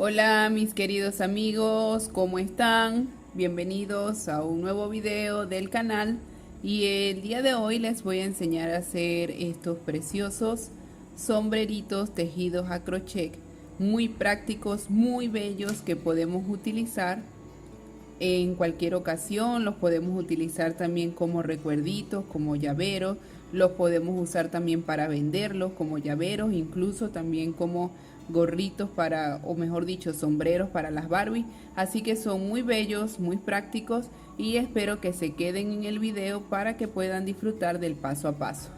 Hola mis queridos amigos, ¿cómo están? Bienvenidos a un nuevo video del canal y el día de hoy les voy a enseñar a hacer estos preciosos sombreritos tejidos a crochet, muy prácticos, muy bellos que podemos utilizar en cualquier ocasión. Los podemos utilizar también como recuerditos, como llaveros, los podemos usar también para venderlos como llaveros, incluso también como gorritos para, o mejor dicho, sombreros para las Barbie. Así que son muy bellos, muy prácticos y espero que se queden en el video para que puedan disfrutar del paso a paso.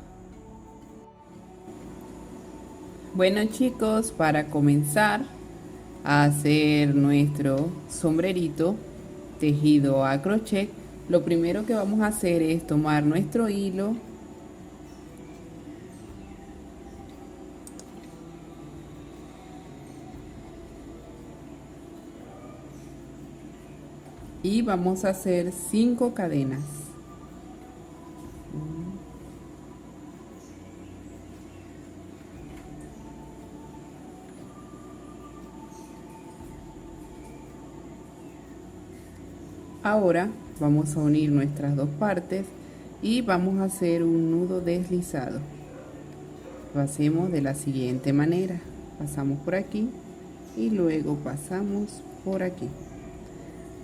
Bueno chicos, para comenzar a hacer nuestro sombrerito tejido a crochet, lo primero que vamos a hacer es tomar nuestro hilo y vamos a hacer 5 cadenas. Ahora vamos a unir nuestras dos partes y vamos a hacer un nudo deslizado. Lo hacemos de la siguiente manera: pasamos por aquí y luego pasamos por aquí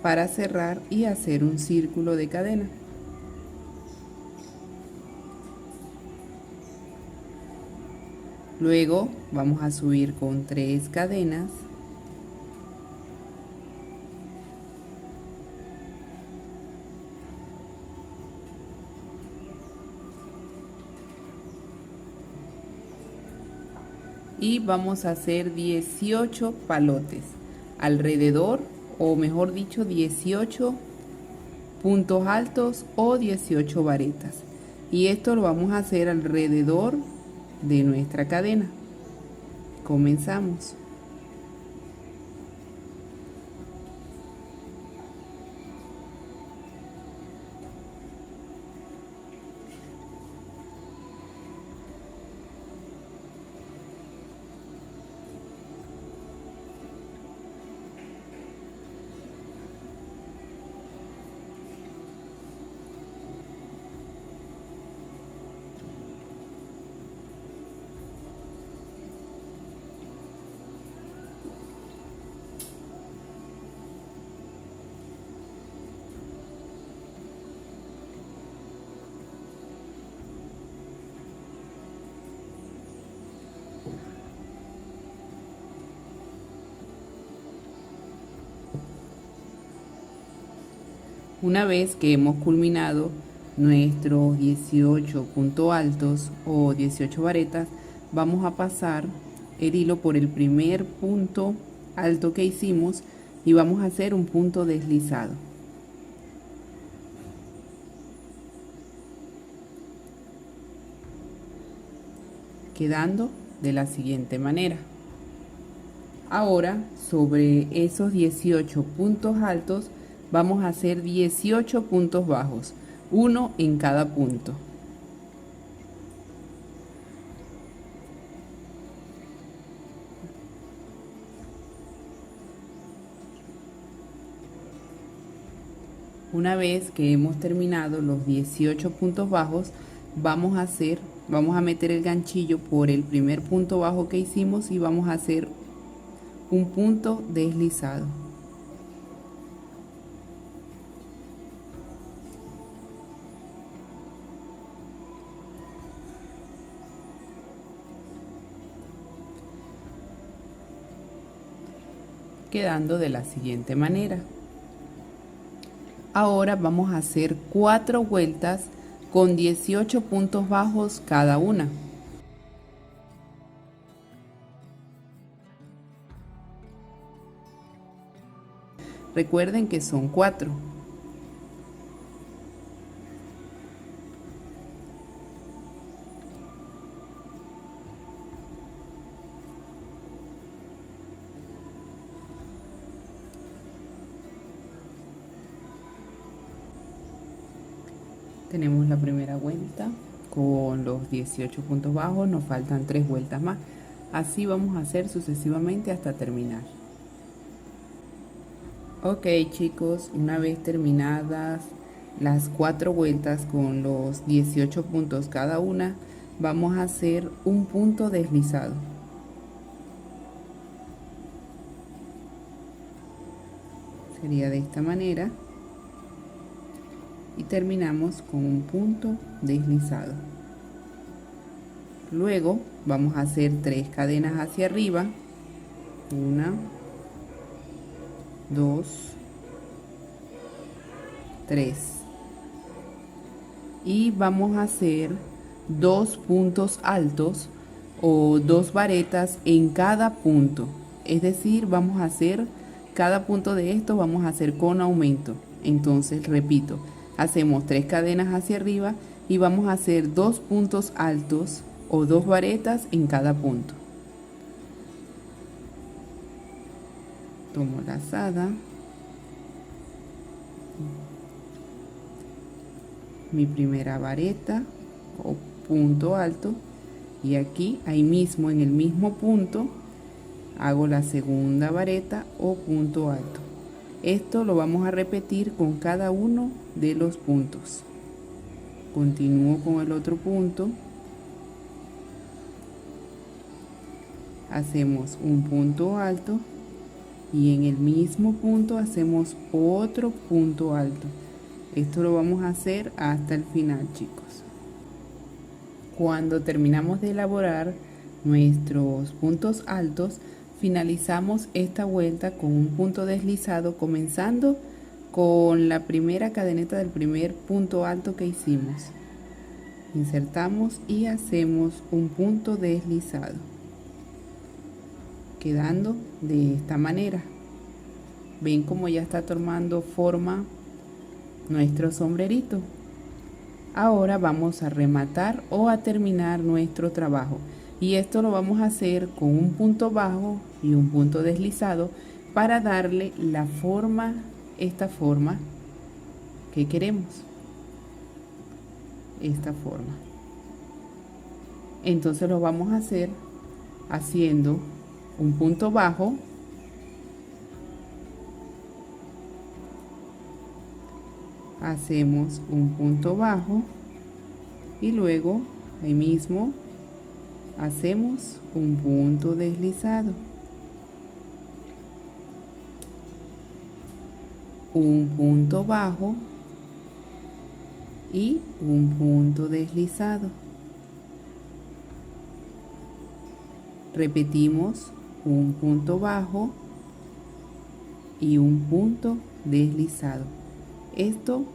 para cerrar y hacer un círculo de cadena. Luego vamos a subir con 3 cadenas y vamos a hacer 18 palotes alrededor, o mejor dicho 18 puntos altos o 18 varetas, y esto lo vamos a hacer alrededor de nuestra cadena. Comenzamos. Una vez que hemos culminado nuestros 18 puntos altos o 18 varetas, vamos a pasar el hilo por el primer punto alto que hicimos y vamos a hacer un punto deslizado, quedando de la siguiente manera. Ahora, sobre esos 18 puntos altos, vamos a hacer 18 puntos bajos, uno en cada punto. Una vez que hemos terminado los 18 puntos bajos, vamos a meter el ganchillo por el primer punto bajo que hicimos y vamos a hacer un punto deslizado. Quedando de la siguiente manera. Ahora vamos a hacer 4 vueltas con 18 puntos bajos cada una. Recuerden que son 4. Tenemos la primera vuelta con los 18 puntos bajos, nos faltan 3 vueltas más. Así vamos a hacer sucesivamente hasta terminar. Ok, chicos, una vez terminadas las 4 vueltas con los 18 puntos cada una, vamos a hacer un punto deslizado. Sería de esta manera y terminamos con un punto deslizado. Luego vamos a hacer 3 cadenas hacia arriba, 1, 2, 3, y vamos a hacer 2 puntos altos o 2 varetas en cada punto, es decir, vamos a hacer cada punto de esto vamos a hacer con aumento. Entonces repito, hacemos 3 cadenas hacia arriba y vamos a hacer 2 puntos altos o 2 varetas en cada punto. Tomo lazada, mi primera vareta o punto alto, y aquí ahí mismo en el mismo punto hago la segunda vareta o punto alto. Esto lo vamos a repetir con cada uno de los puntos. Continúo con el otro punto, hacemos un punto alto y en el mismo punto hacemos otro punto alto. Esto lo vamos a hacer hasta el final, chicos. Cuando terminamos de elaborar nuestros puntos altos, finalizamos esta vuelta con un punto deslizado, comenzando con la primera cadeneta del primer punto alto que hicimos. Insertamos y hacemos un punto deslizado, quedando de esta manera. Ven cómo ya está tomando forma nuestro sombrerito. Ahora vamos a rematar o a terminar nuestro trabajo, y esto lo vamos a hacer con un punto bajo y un punto deslizado para darle la forma, esta forma que queremos, esta forma. Entonces lo vamos a hacer haciendo un punto bajo, hacemos un punto bajo y luego ahí mismo hacemos un punto deslizado, un punto bajo y un punto deslizado. Repetimos un punto bajo y un punto deslizado. Esto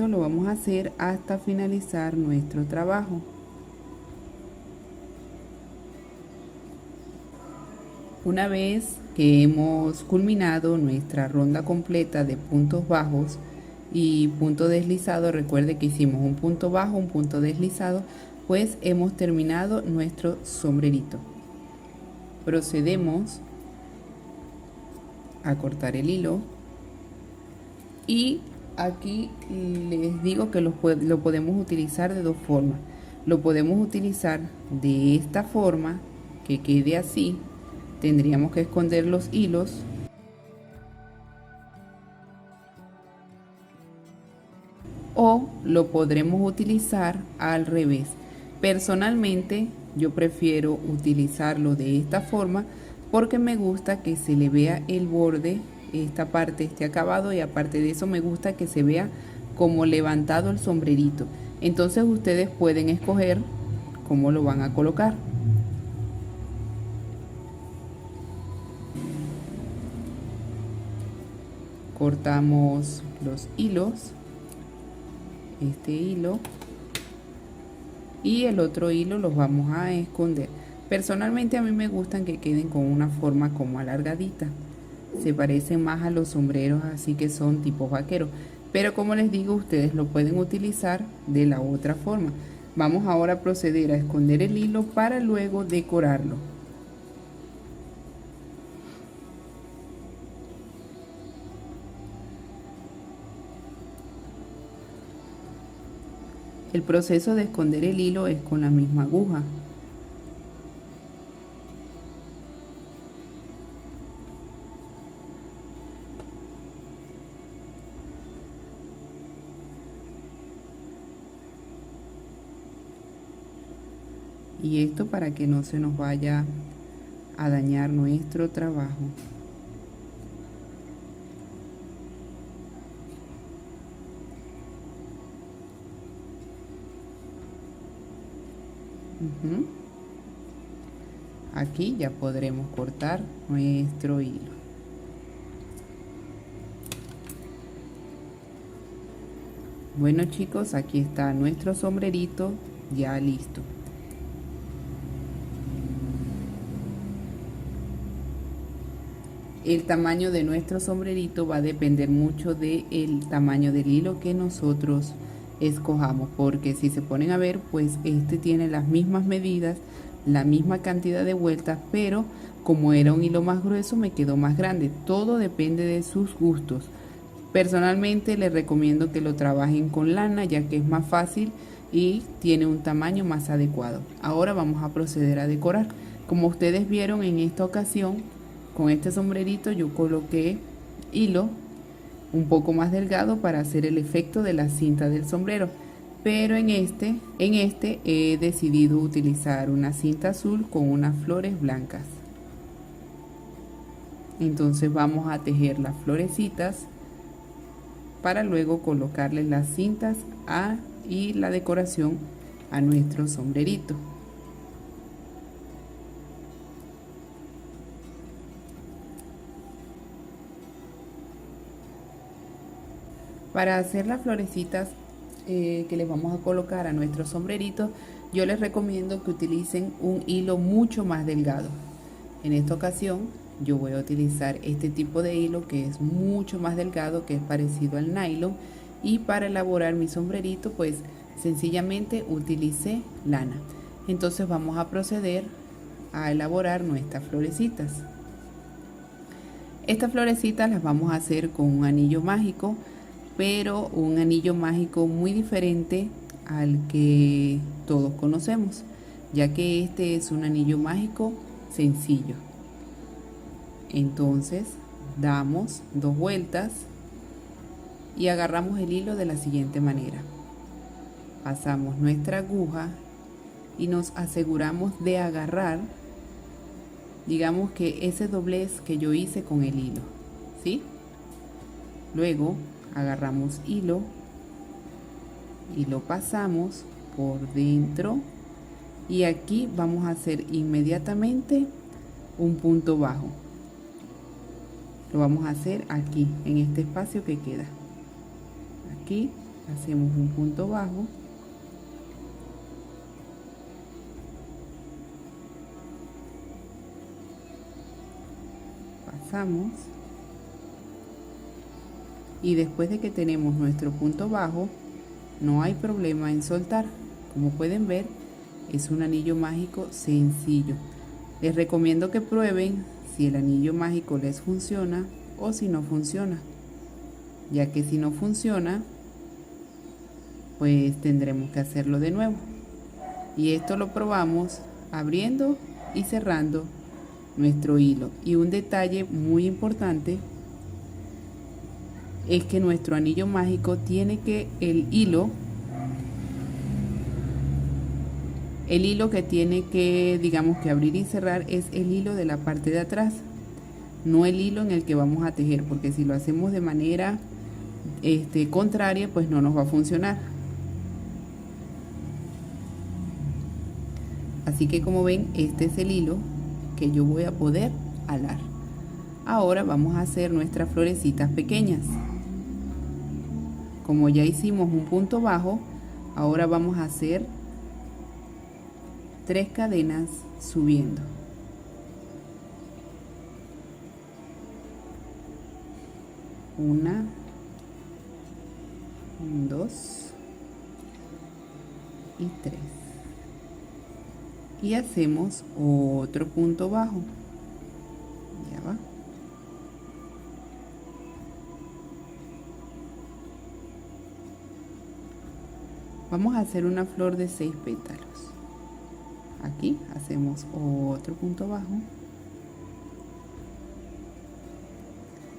lo vamos a hacer hasta finalizar nuestro trabajo. Una vez que hemos culminado nuestra ronda completa de puntos bajos y punto deslizado, recuerde que hicimos un punto bajo, un punto deslizado, pues hemos terminado nuestro sombrerito. Procedemos a cortar el hilo, y aquí les digo que lo podemos utilizar de dos formas. Lo podemos utilizar de esta forma, que quede así. Tendríamos que esconder los hilos, o lo podremos utilizar al revés. Personalmente yo prefiero utilizarlo de esta forma porque me gusta que se le vea el borde, esta parte, este acabado, y aparte de eso me gusta que se vea como levantado el sombrerito. Entonces ustedes pueden escoger cómo lo van a colocar. Cortamos los hilos, este hilo y el otro hilo los vamos a esconder. Personalmente a mí me gustan que queden con una forma como alargadita, se parecen más a los sombreros así que son tipo vaquero, pero como les digo, ustedes lo pueden utilizar de la otra forma. Vamos ahora a proceder a esconder el hilo para luego decorarlo. El proceso de esconder el hilo es con la misma aguja. Y esto para que no se nos vaya a dañar nuestro trabajo. Aquí ya podremos cortar nuestro hilo. Bueno chicos, aquí está nuestro sombrerito ya listo. El tamaño de nuestro sombrerito va a depender mucho del tamaño del hilo que nosotros escojamos, porque si se ponen a ver, pues este tiene las mismas medidas, la misma cantidad de vueltas, pero como era un hilo más grueso me quedó más grande. Todo depende de sus gustos. Personalmente les recomiendo que lo trabajen con lana, ya que es más fácil y tiene un tamaño más adecuado. Ahora vamos a proceder a decorar. Como ustedes vieron en esta ocasión, con este sombrerito yo coloqué hilo un poco más delgado para hacer el efecto de la cinta del sombrero, pero en este he decidido utilizar una cinta azul con unas flores blancas. Entonces vamos a tejer las florecitas para luego colocarle las cintas y la decoración a nuestro sombrerito. Para hacer las florecitas que les vamos a colocar a nuestro sombrerito, yo les recomiendo que utilicen un hilo mucho más delgado. En esta ocasión yo voy a utilizar este tipo de hilo que es mucho más delgado, que es parecido al nylon, y para elaborar mi sombrerito pues sencillamente utilicé lana. Entonces vamos a proceder a elaborar nuestras florecitas. Estas florecitas las vamos a hacer con un anillo mágico, pero un anillo mágico muy diferente al que todos conocemos, ya que este es un anillo mágico sencillo. Entonces damos 2 vueltas y agarramos el hilo de la siguiente manera. Pasamos nuestra aguja y nos aseguramos de agarrar, digamos que ese doblez que yo hice con el hilo, ¿sí? Luego agarramos hilo y lo pasamos por dentro, y aquí vamos a hacer inmediatamente un punto bajo. Lo vamos a hacer aquí en este espacio que queda. Aquí hacemos un punto bajo, pasamos, y después de que tenemos nuestro punto bajo no hay problema en soltar. Como pueden ver, es un anillo mágico sencillo. Les recomiendo que prueben si el anillo mágico les funciona o si no funciona, ya que si no funciona pues tendremos que hacerlo de nuevo, y esto lo probamos abriendo y cerrando nuestro hilo. Y un detalle muy importante es que nuestro anillo mágico tiene que el hilo que tiene que, digamos, que abrir y cerrar es el hilo de la parte de atrás, no el hilo en el que vamos a tejer, porque si lo hacemos de manera contraria pues no nos va a funcionar. Así que como ven, este es el hilo que yo voy a poder alar. Ahora vamos a hacer nuestras florecitas pequeñas. Como ya hicimos un punto bajo, ahora vamos a hacer 3 cadenas subiendo. Una, 2 y 3. Y hacemos otro punto bajo. Ya va. Vamos a hacer una flor de 6 pétalos. Aquí hacemos otro punto bajo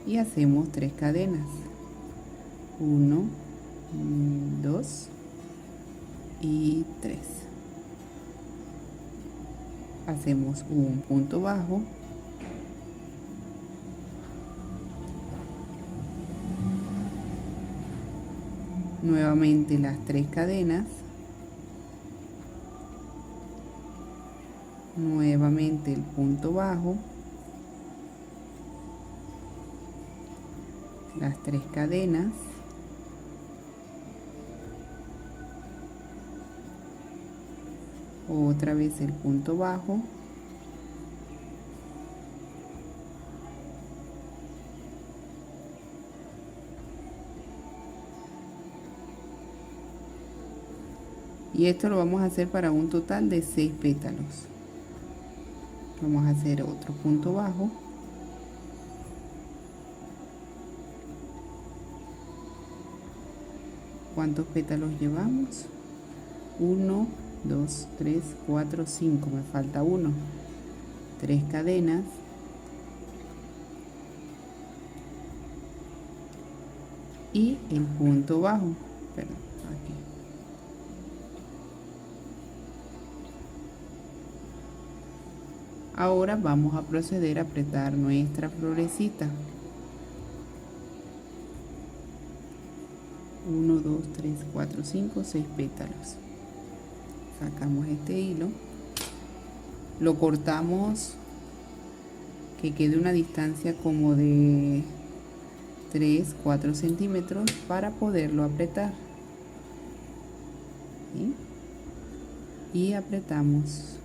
y hacemos 3 cadenas. 1, 2 y 3. hacemos un punto bajo, nuevamente las 3 cadenas, nuevamente el punto bajo, las 3 cadenas, otra vez el punto bajo, y esto lo vamos a hacer para un total de 6 pétalos. Vamos a hacer otro punto bajo, ¿cuántos pétalos llevamos? 1, 2, 3, 4, 5, me falta uno. 3 cadenas, y el punto bajo, perdón, aquí. Ahora vamos a proceder a apretar nuestra florecita. 1, 2, 3, 4, 5, 6 pétalos. Sacamos este hilo, lo cortamos que quede una distancia como de 3, 4 centímetros para poderlo apretar. ¿Sí? Y apretamos.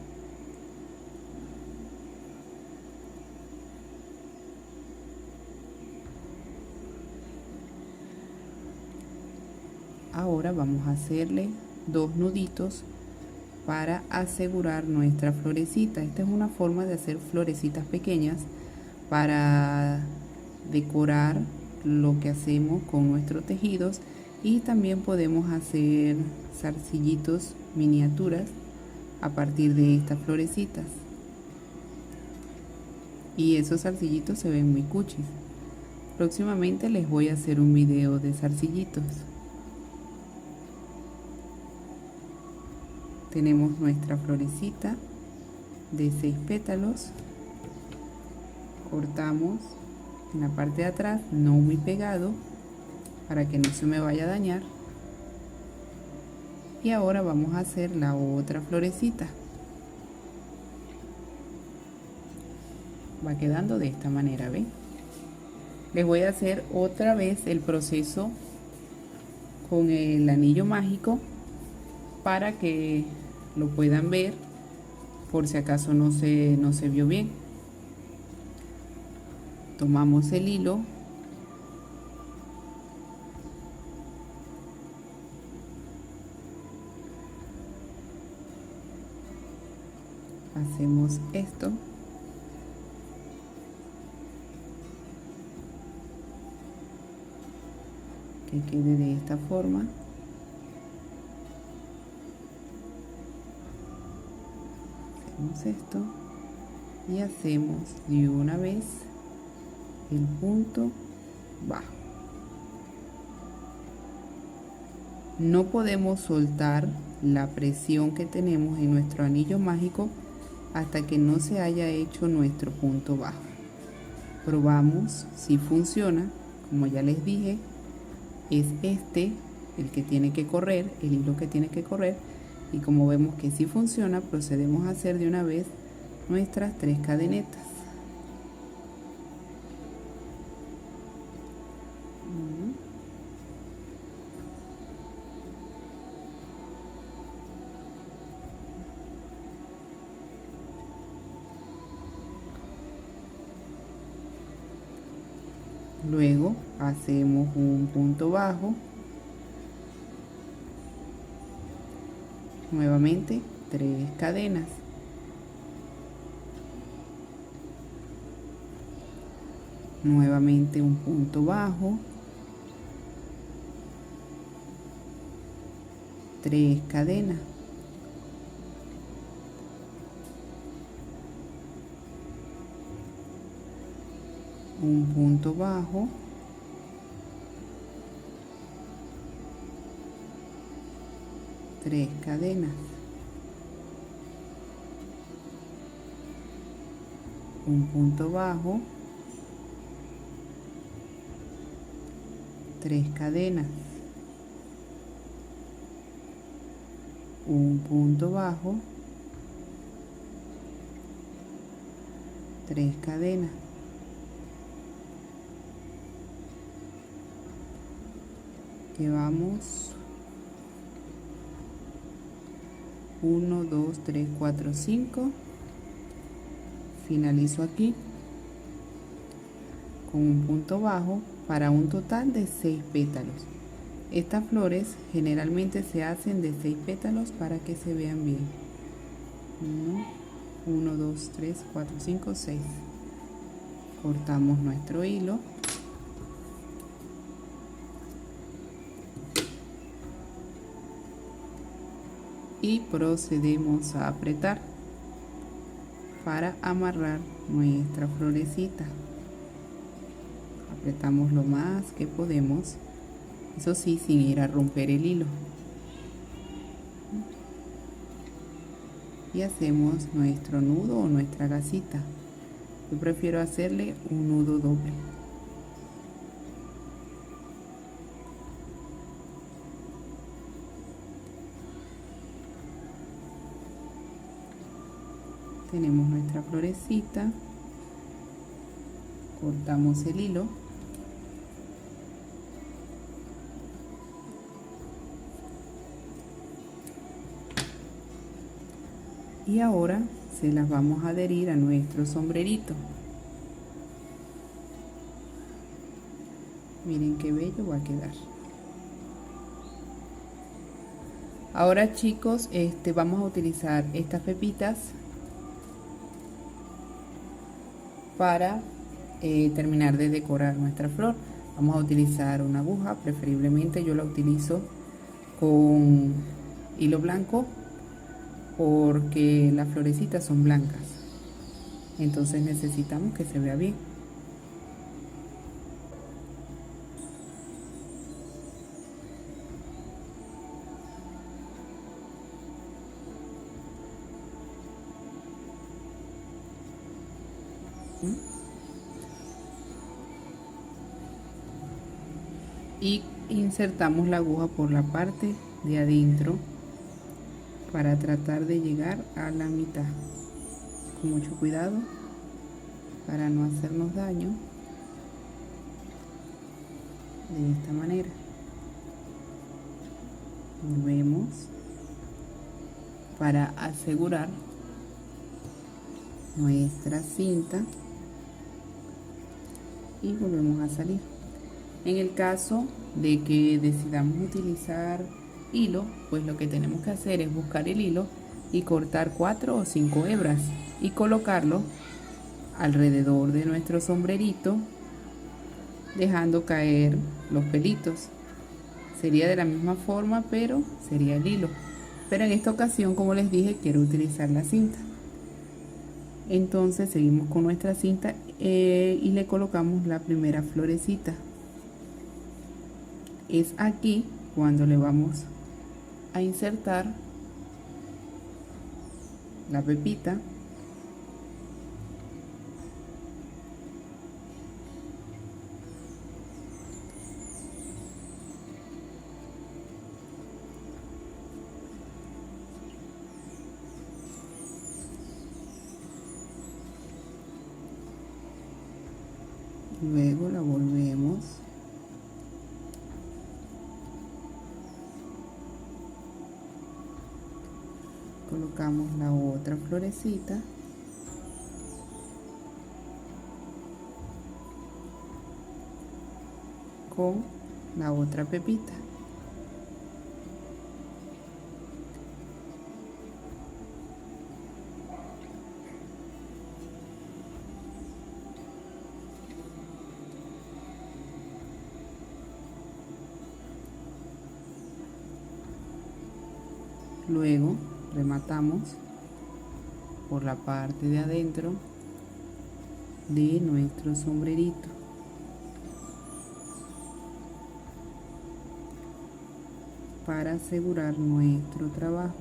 Ahora vamos a hacerle 2 nuditos para asegurar nuestra florecita. Esta es una forma de hacer florecitas pequeñas para decorar lo que hacemos con nuestros tejidos, y también podemos hacer zarcillitos miniaturas a partir de estas florecitas, y esos zarcillitos se ven muy cuchis. Próximamente les voy a hacer un video de zarcillitos. Tenemos nuestra florecita de 6 pétalos, cortamos en la parte de atrás, no muy pegado para que no se me vaya a dañar, y ahora vamos a hacer la otra florecita. Va quedando de esta manera, ¿ven? Les voy a hacer otra vez el proceso con el anillo mágico para que lo puedan ver, por si acaso no se vio bien. Tomamos el hilo, hacemos esto, que quede de esta forma. Hacemos esto y hacemos de una vez el punto bajo. No podemos soltar la presión que tenemos en nuestro anillo mágico hasta que no se haya hecho nuestro punto bajo. Probamos si funciona. Como ya les dije, es este el que tiene que correr, el hilo que tiene que correr, y como vemos que sí funciona, procedemos a hacer de una vez nuestras 3 cadenetas. Luego hacemos un punto bajo, nuevamente 3 cadenas, nuevamente un punto bajo, 3 cadenas, un punto bajo, 3 cadenas, un punto bajo, 3 cadenas, un punto bajo, 3 cadenas, llevamos 1 2 3 4 5, finalizo aquí con un punto bajo para un total de 6 pétalos. Estas flores generalmente se hacen de 6 pétalos para que se vean bien. 1 2 3 4 5 6. Cortamos nuestro hilo y procedemos a apretar para amarrar nuestra florecita. Apretamos lo más que podemos, eso sí, sin ir a romper el hilo, y hacemos nuestro nudo o nuestra gasita. Yo prefiero hacerle un nudo doble. Tenemos nuestra florecita, cortamos el hilo y ahora se las vamos a adherir a nuestro sombrerito. Miren qué bello va a quedar. Ahora, chicos, vamos a utilizar estas pepitas para terminar de decorar nuestra flor. Vamos a utilizar una aguja, preferiblemente yo la utilizo con hilo blanco porque las florecitas son blancas, entonces necesitamos que se vea bien. Y insertamos la aguja por la parte de adentro para tratar de llegar a la mitad, con mucho cuidado para no hacernos daño. De esta manera volvemos para asegurar nuestra cinta y volvemos a salir. En el caso de que decidamos utilizar hilo, pues lo que tenemos que hacer es buscar el hilo y cortar 4 o 5 hebras y colocarlo alrededor de nuestro sombrerito, dejando caer los pelitos. Sería de la misma forma, pero sería el hilo. Pero en esta ocasión, como les dije, quiero utilizar la cinta. Entonces seguimos con nuestra cinta y le colocamos la primera florecita. Es aquí cuando le vamos a insertar la pepita luego la volvemos colocamos la otra florecita con la otra pepita. Luego rematamos por la parte de adentro de nuestro sombrerito. Para asegurar nuestro trabajo.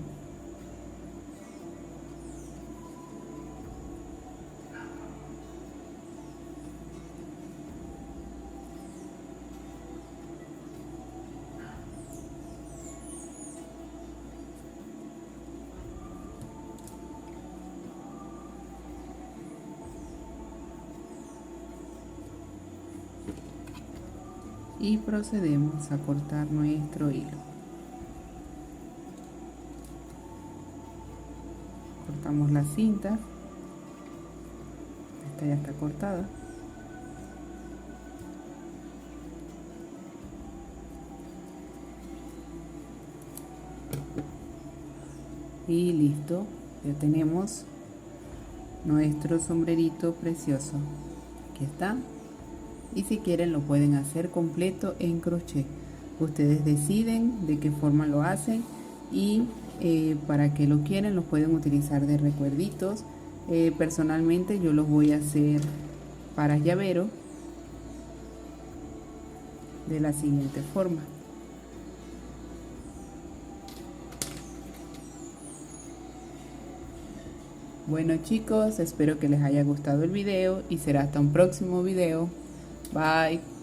y procedemos a cortar nuestro hilo. Cortamos la cinta, esta ya está cortada. Y listo, ya tenemos nuestro sombrerito precioso. Aquí está. Y si quieren lo pueden hacer completo en crochet. Ustedes deciden de qué forma lo hacen y para qué lo quieren. Los pueden utilizar de recuerditos. Personalmente yo los voy a hacer para llavero de la siguiente forma. Bueno chicos, espero que les haya gustado el video y será hasta un próximo video. Bye.